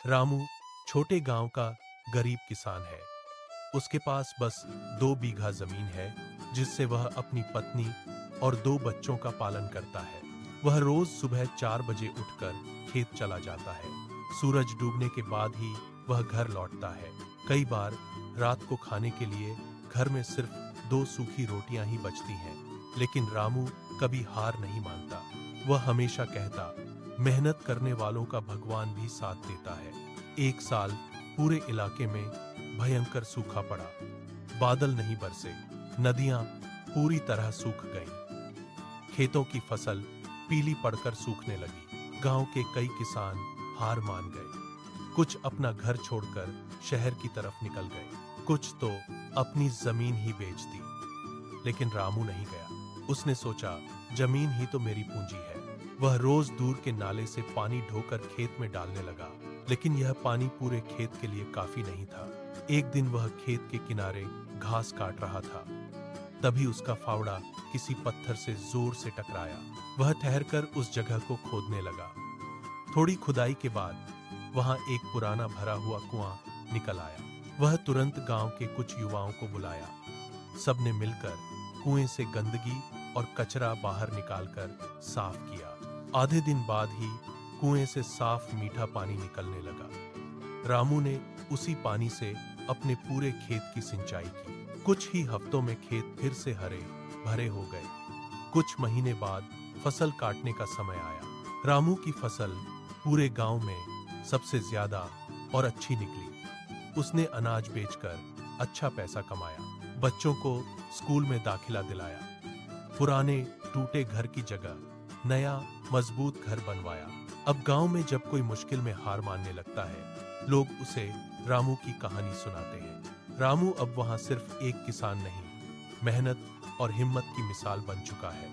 रामू छोटे गांव का गरीब किसान है। उसके पास बस 2 बीघा जमीन है, जिससे वह अपनी पत्नी और 2 बच्चों का पालन करता है। वह रोज सुबह 4 बजे उठकर खेत चला जाता है। सूरज डूबने के बाद ही वह घर लौटता है। कई बार रात को खाने के लिए घर में सिर्फ 2 सूखी रोटियां ही बचती हैं, लेकिन रामू कभी हार नहीं मानता। वह हमेशा कहता, मेहनत करने वालों का भगवान भी साथ देता है। एक साल पूरे इलाके में भयंकर सूखा पड़ा। बादल नहीं बरसे, नदियां पूरी तरह सूख गईं। खेतों की फसल पीली पड़कर सूखने लगी। गांव के कई किसान हार मान गए। कुछ अपना घर छोड़कर शहर की तरफ निकल गए, कुछ तो अपनी जमीन ही बेच दी। लेकिन रामू नहीं गया। उसने सोचा, जमीन ही तो मेरी पूंजी है। वह रोज दूर के नाले से पानी ढोकर खेत में डालने लगा, लेकिन यह पानी पूरे खेत के लिए काफी नहीं था। एक दिन वह खेत के किनारे घास काट रहा था, तभी उसका फावड़ा किसी पत्थर से जोर से टकराया। वह ठहरकर उस जगह को खोदने लगा। थोड़ी खुदाई के बाद वहां एक पुराना भरा हुआ कुआं निकल आया। वह तुरंत गांव के कुछ युवाओं को बुलाया। सबने मिलकर कुएं से गंदगी और कचरा बाहर निकालकर साफ किया। आधे दिन बाद ही कुएं से साफ मीठा पानी निकलने लगा। रामू ने उसी पानी से अपने पूरे खेत की सिंचाई की। कुछ ही हफ्तों में खेत फिर से हरे भरे हो गए। कुछ महीने बाद फसल काटने का समय आया। रामू की फसल पूरे गांव में सबसे ज्यादा और अच्छी निकली। उसने अनाज बेचकर अच्छा पैसा कमाया, बच्चों को स्कूल में दाखिला दिलाया, पुराने टूटे घर की जगह नया मजबूत घर बनवाया। अब गांव में जब कोई मुश्किल में हार मानने लगता है, लोग उसे रामू की कहानी सुनाते हैं। रामू अब वहां सिर्फ एक किसान नहीं, मेहनत और हिम्मत की मिसाल बन चुका है।